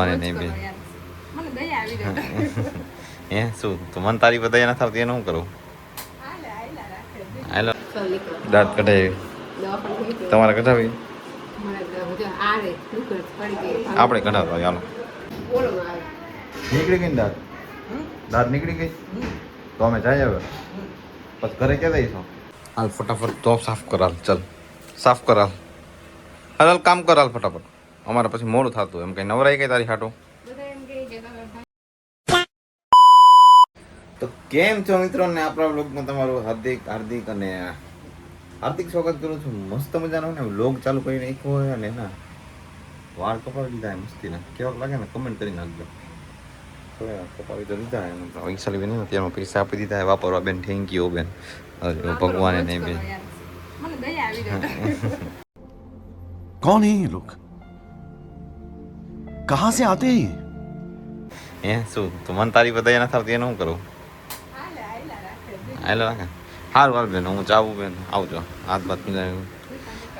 મને નહીં બે હે શું તો મને તારી બધા ના થતી એને શું કરું હાલો દાંત કઢાવી તમારે કઢાવી આપણે કઢાવતા ચાલો નીકળી ગઈ ને દાંત નીકળી ગઈ તો અમે જાય હવે પછી ઘરે ક્યાં જઈશું હાલ ફટાફટ તો સાફ કરાલ ચાલ સાફ કરાલ હાલ કામ કરાલ ફટાફટ અમારે પછી મોડું થતું એમ કઈ નવરાઈ ગઈ તારી હાટું તો કેમ છો મિત્રો ને આપણા વ્લોગમાં તમારું હાર્દિક અને હાર્દિક સ્વાગત કરું છું મસ્ત મજાનો ને વ્લોગ ચાલુ કરી નાખ્યો હોય અને ના વાળ કપાવી દીધા મસ્તી ના કેવાક લાગે ને કમેન્ટ કરી નાખજો કપાવી તો દીધા એમ તો વૈશાલી બેન અત્યારમાં પૈસા આપી દીધા વાપરવા બેન થેન્ક યુ બેન ભગવાને નહીં બેન कौन है ये लोग कहाँ से आते हैं હે શું તો મને તારી બધા ના થતી એને શું કરું હાલો રાખે સારું હાલ બેન હું જાઉં બેન આવજો હાથ બાત મિલાય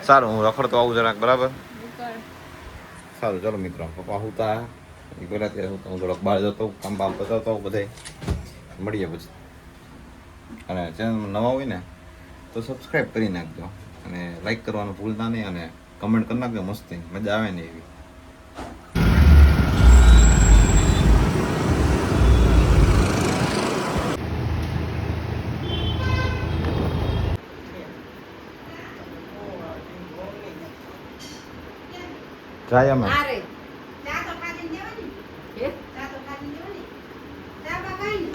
સારું હું રખડતો આવું જરાક બરાબર સારું ચાલો મિત્રો પપ્પા હુતા એ પહેલાં ત્યારે હું થોડોક બહાર જતો કામ બામ બતાવતો બધે મળીએ પછી અને ચેનલમાં નવા હોય ને તો સબસ્ક્રાઈબ કરી નાખજો અને લાઈક કરવાનું ભૂલતા નહીં અને કમેન્ટ કરી નાખજો મસ્તી મજા આવે ને એવી જાય અમે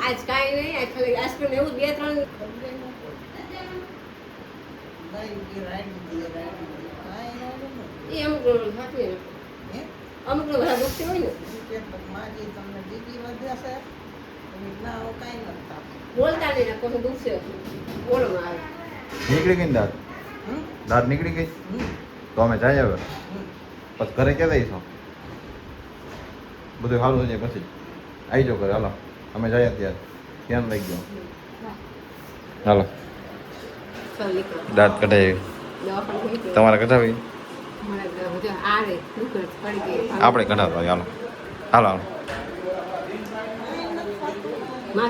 આજ કાંઈ નહીં આજ ખાલી આઈસ્ક્રીમ એવું બે ત્રણ એ અમુક સાચું અમુક બધા દુખતી હોય ને બોલતા નહીં ને કોઈ દુખશે બોલો આવે નીકળી ગઈ ને દાંત નીકળી ગઈ તો અમે જાય હવે પછી ઘરે ક્યાં જઈશું બધું સારું થઈ જાય પછી આવી જાઓ ઘરે હાલો અમે જઈએ અત્યારે ધ્યાન લઈ ગયો હાલો દાંત કઢાવી તમારે કઢાવી આપણે કઢાવતા હાલો હાલો હાલો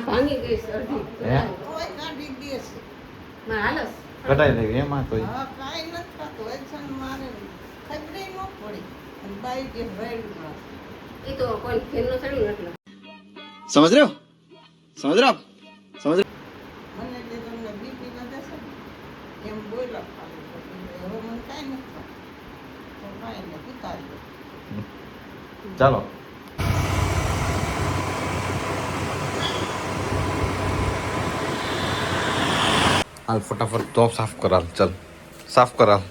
ભાંગી ગઈ હે હાલસ કઢાવી લેવી એમાં તો એ તો કોઈ ખેલ નો ચડ્યું એટલે समझ रहे हो समझ रहे हो आप समझ रहे મને જે તમને બીપી વધે છે એમ બોલ્યા હવે મને કાંઈ નથી તો કાંઈ નથી ઉતારી ચાલો હાલ ફટાફટ તો સાફ કરાલ ચાલ સાફ કરાલ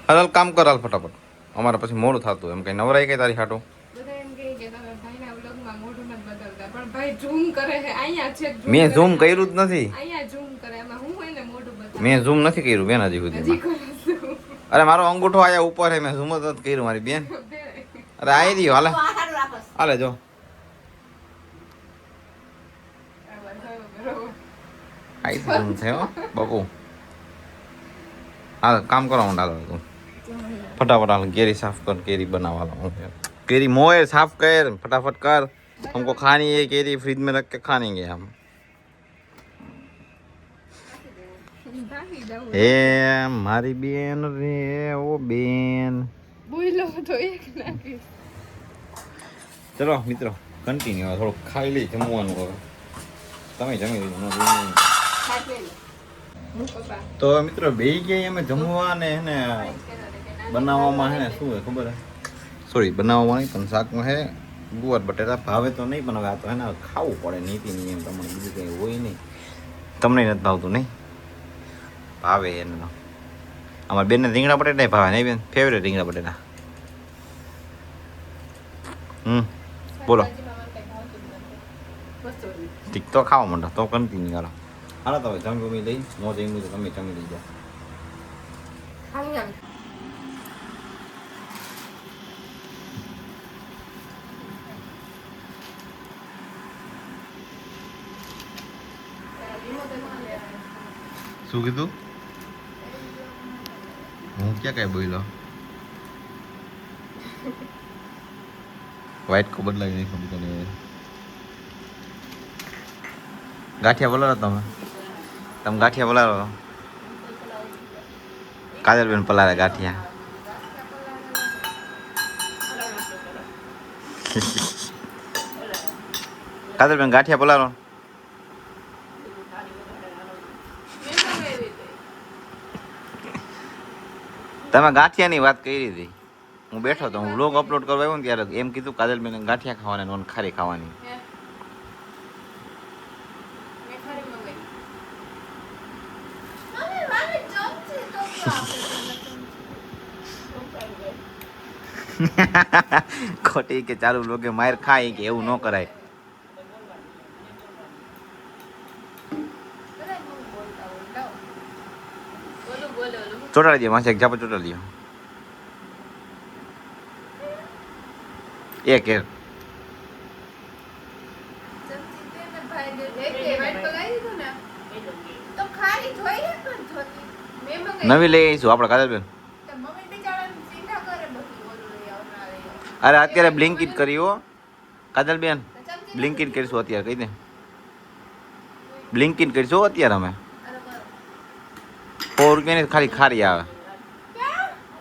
હાલ કામ કરાલ ફટાફટ અમારે પછી મોડું થતું એમ કઈ નવરાઈ ગઈ તારી હાટું મેં ઝૂમ કર્યું જ નથી મેં ઝૂમ નથી કર્યું બેન હજી સુધી અરે મારો અંગૂઠો આયા ઉપર હે મેં ઝૂમ જ નથી કર્યું મારી બેન અરે આવી રહ્યો હાલે હાલે જો આઈ ઝૂમ થયો બાપુ હા કામ કરો હું ડાલો તું फटाफट हाल केरी साफ कर केरी बना वाला हूँ केरी मोए साफ कर फटाफट कर हमको खानी है केरी फ्रिज में रख के खानेंगे हम हे मारी बेन रे ओ बेन બોલો તો એક નાખી चलो मित्रों कंटिन्यू थोड़ा खाई ली जमવાનું હવે તમે જમી લીધું તો મિત્રો બેહી ગયા અમે જમવા ને હે ને બનાવવામાં હે ને શું હે ખબર હે સોરી બનાવવામાં નહીં પણ શાકમાં હે ગુવાર બટેટા ભાવે તો નહીં પણ હવે આ તો હે ને ખાવું પડે નીતિ નિયમ તમને બીજું કંઈ હોય નહીં તમને નથી ભાવતું નહીં ભાવે એને અમારા બેનને રીંગણા બટેટા ભાવે નહીં બેન ફેવરેટ રીંગણા બટેટા બોલો ઠીક તો ખાવા માંડો તો કન્ટિન્યુ કરો હાલો તો જમી લઈ નો જમી તો તમે જમી લઈ જાઓ શું કીધું હું ક્યાં કઈ બોલ્યો વ્હાઈટ કો બદલાવી નાખ્યો બીજાને. ગાંઠિયા બોલાવો તમે. તમે ગાંઠિયા બોલાવો. કાજલબેન પલારે ગાંઠિયા. કાજલબેન ગાંઠિયા બોલાવો. તમે ગાંઠિયાની વાત કરી હતી. હું બેઠો હતો, હું વ્લોગ અપલોડ કરવા આવ્યો ને ત્યારે એમ કીધું કાજલબેન ગાંઠિયા ખાવાના અને ખારી ખાવાની. ખોટી કે ચાલુ લોકે માર ખાય કે એવું ન કરાય. ચોટાડી દો માસે એક ઝાપટ ચોટાડી દો. એક નવી લઈ આવીશું આપણે કાજલબેન. અરે અત્યારે બ્લિંકિટ કરી હો કાજલબેન. બ્લિંકિટ કરીશું અત્યારે કહી દે. બ્લિંકિટ કરીશું અત્યારે અમે. 100 રૂપિયાની ખાલી ખારી આવે.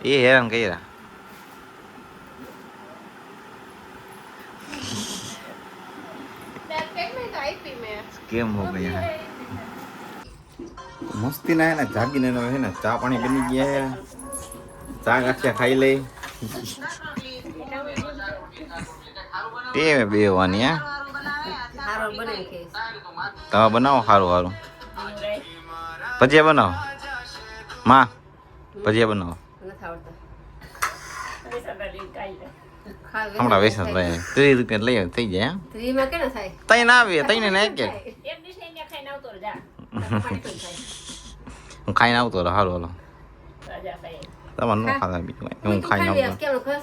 એ હેરાન કર્યા. કેમ હો ગયા મસ્તી ના હે ને જાગીને હે ને ચા પાણી બની ગયા હે. ચા ગાંઠિયા ખાઈ લઈ. તે બેવાની હે. તમે બનાવો સારું સારું. ભજીયા બનાવો માં. ભજીયા બનાવો. હમણાં વેસન લઈ 30 રૂપિયા લઈ થઈ જાય. તઈ ના આવે તઈ ને નાખ કે હું ખાઈને આવતો રહો. સારું હાલો. તમારે ન ખાતા બીજું કઈ. હું ખાઈને આવતો.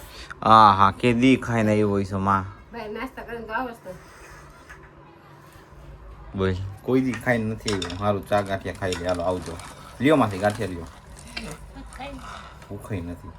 હા હા કે દી ખાઈને આવ્યો હોય છે માં. બોલ કોઈ દી ખાઈને નથી આવ્યો. સારું ચા ગાંઠિયા ખાઈ લે. હાલો આવજો. લ્યો માંથી ગાંઠિયા લ્યો. ભૂખાઈ નથી.